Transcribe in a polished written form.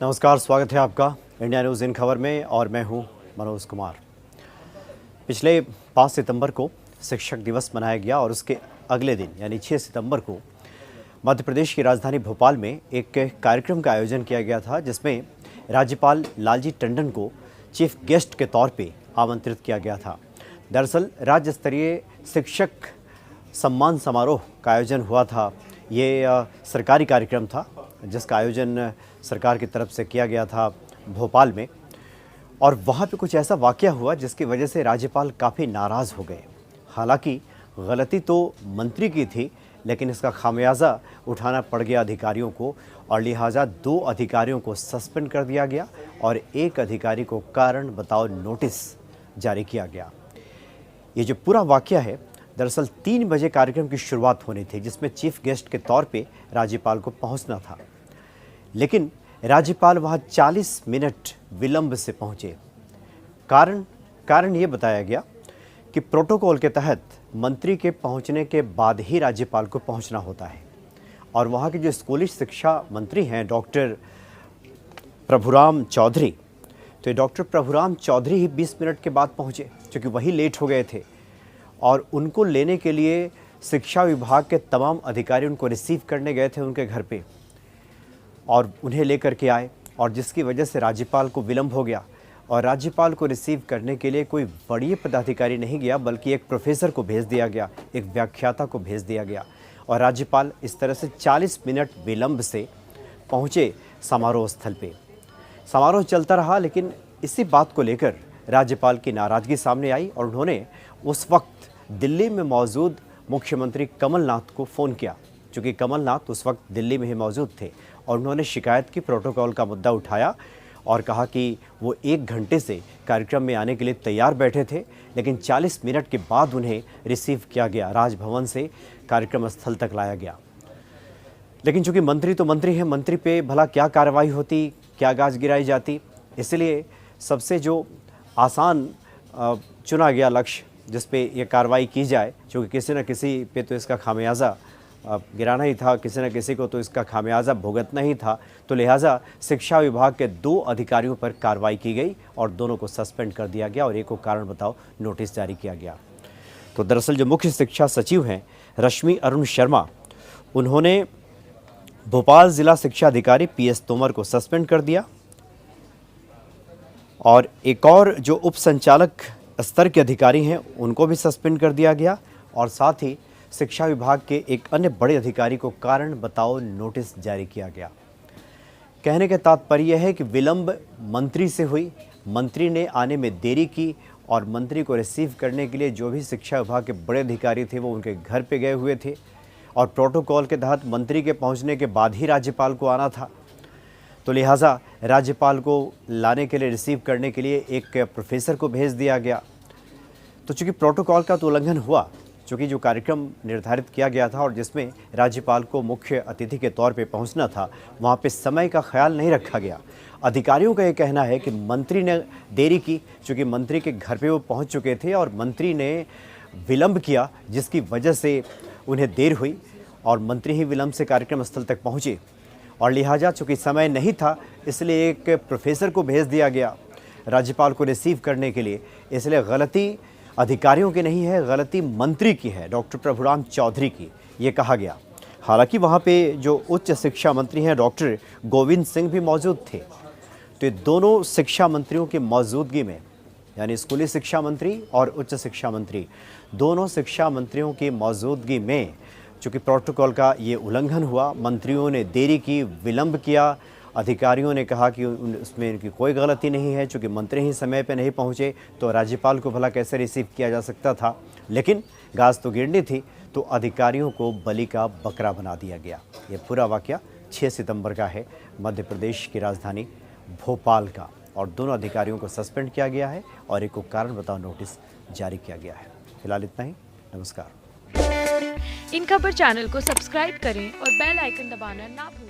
नमस्कार, स्वागत है आपका इंडिया न्यूज़ इन खबर में और मैं हूं मनोज कुमार। पिछले 5 सितंबर को शिक्षक दिवस मनाया गया और उसके अगले दिन यानी 6 सितंबर को मध्य प्रदेश की राजधानी भोपाल में एक कार्यक्रम का आयोजन किया गया था, जिसमें राज्यपाल लालजी टंडन को चीफ गेस्ट के तौर पे आमंत्रित किया गया था। दरअसल राज्य स्तरीय शिक्षक सम्मान समारोह का आयोजन हुआ था। ये सरकारी कार्यक्रम था जिसका आयोजन सरकार की तरफ से किया गया था भोपाल में, और वहाँ पे कुछ ऐसा वाक़या हुआ जिसकी वजह से राज्यपाल काफ़ी नाराज़ हो गए। हालांकि गलती तो मंत्री की थी, लेकिन इसका खामियाजा उठाना पड़ गया अधिकारियों को, और लिहाजा 2 अधिकारियों को सस्पेंड कर दिया गया और 1 अधिकारी को कारण बताओ नोटिस जारी किया गया। ये जो पूरा वाक़या है, दरअसल 3 बजे कार्यक्रम की शुरुआत होनी थी, जिसमें चीफ गेस्ट के तौर पे राज्यपाल को पहुंचना था, लेकिन राज्यपाल वहां 40 मिनट विलंब से पहुंचे। कारण ये बताया गया कि प्रोटोकॉल के तहत मंत्री के पहुंचने के बाद ही राज्यपाल को पहुंचना होता है, और वहां के जो स्कूली शिक्षा मंत्री हैं डॉक्टर प्रभुराम चौधरी, तो डॉक्टर प्रभुराम चौधरी ही 20 मिनट के बाद पहुंचे, क्योंकि वही लेट हो गए थे, और उनको लेने के लिए शिक्षा विभाग के तमाम अधिकारी उनको रिसीव करने गए थे उनके घर पे, और उन्हें लेकर के आए, और जिसकी वजह से राज्यपाल को विलंब हो गया। और राज्यपाल को रिसीव करने के लिए कोई वरीय पदाधिकारी नहीं गया, बल्कि एक प्रोफेसर को भेज दिया गया, एक व्याख्याता को भेज दिया गया, और राज्यपाल इस तरह से 40 मिनट विलंब से पहुँचे समारोह स्थल पे। समारोह चलता रहा, लेकिन इसी बात को लेकर राज्यपाल की नाराज़गी सामने आई, और उन्होंने उस वक्त दिल्ली में मौजूद मुख्यमंत्री कमलनाथ को फ़ोन किया, क्योंकि कमलनाथ उस वक्त दिल्ली में ही मौजूद थे, और उन्होंने शिकायत की, प्रोटोकॉल का मुद्दा उठाया और कहा कि वो 1 घंटे से कार्यक्रम में आने के लिए तैयार बैठे थे, लेकिन 40 मिनट के बाद उन्हें रिसीव किया गया, राजभवन से कार्यक्रम स्थल तक लाया गया। लेकिन चूंकि मंत्री तो मंत्री हैं, मंत्री पे भला क्या कार्रवाई होती, क्या गाज गिराई जाती, इसलिए सबसे जो आसान चुना गया लक्ष्य जिस पे ये कार्रवाई की जाए, क्योंकि किसी न किसी पे तो इसका खामियाजा गिराना ही था, किसी न किसी को तो इसका खामियाजा भुगतना ही था, तो लिहाजा शिक्षा विभाग के 2 अधिकारियों पर कार्रवाई की गई और दोनों को सस्पेंड कर दिया गया और एक को कारण बताओ नोटिस जारी किया गया। तो दरअसल जो मुख्य शिक्षा सचिव हैं रश्मि अरुण शर्मा, उन्होंने भोपाल ज़िला शिक्षा अधिकारी PS तोमर को सस्पेंड कर दिया, और एक और जो उप संचालक स्तर के अधिकारी हैं उनको भी सस्पेंड कर दिया गया, और साथ ही शिक्षा विभाग के एक अन्य बड़े अधिकारी को कारण बताओ नोटिस जारी किया गया। कहने का तात्पर्य है कि विलंब मंत्री से हुई, मंत्री ने आने में देरी की, और मंत्री को रिसीव करने के लिए जो भी शिक्षा विभाग के बड़े अधिकारी थे वो उनके घर पे गए हुए थे, और प्रोटोकॉल के तहत मंत्री के पहुंचने के बाद ही राज्यपाल को आना था। तो लिहाजा राज्यपाल को लाने के लिए, रिसीव करने के लिए एक प्रोफेसर को भेज दिया गया। तो चूँकि प्रोटोकॉल का तो उल्लंघन हुआ, चूँकि जो कार्यक्रम निर्धारित किया गया था और जिसमें राज्यपाल को मुख्य अतिथि के तौर पे पहुंचना था, वहाँ पे समय का ख्याल नहीं रखा गया। अधिकारियों का ये कहना है कि मंत्री ने देरी की, चूँकि मंत्री के घर पे वो पहुँच चुके थे और मंत्री ने विलंब किया, जिसकी वजह से उन्हें देर हुई, और मंत्री ही विलंब से कार्यक्रम स्थल तक पहुँचे, और लिहाजा चूँकि समय नहीं था इसलिए एक प्रोफेसर को भेज दिया गया राज्यपाल को रिसीव करने के लिए। इसलिए गलती अधिकारियों की नहीं है, गलती मंत्री की है, डॉक्टर प्रभुराम चौधरी की, ये कहा गया। हालांकि वहाँ पे जो उच्च शिक्षा मंत्री हैं डॉक्टर गोविंद सिंह भी मौजूद थे। तो ये दोनों शिक्षा मंत्रियों की मौजूदगी में, यानी स्कूली शिक्षा मंत्री और उच्च शिक्षा मंत्री, दोनों शिक्षा मंत्रियों की मौजूदगी में चूँकि प्रोटोकॉल का ये उल्लंघन हुआ, मंत्रियों ने देरी की, विलंब किया, अधिकारियों ने कहा कि उसमें इनकी कोई गलती नहीं है, चूँकि मंत्री ही समय पे नहीं पहुँचे तो राज्यपाल को भला कैसे रिसीव किया जा सकता था। लेकिन गाज तो गिरनी थी, तो अधिकारियों को बलि का बकरा बना दिया गया। ये पूरा वाक़या 6 सितंबर का है, मध्य प्रदेश की राजधानी भोपाल का, और दोनों अधिकारियों को सस्पेंड किया गया है और एक को कारण बताओ नोटिस जारी किया गया है। फिलहाल इतना ही, नमस्कार। इन खबर चैनल को सब्सक्राइब करें और बेल आइकन दबाना ना भूलें।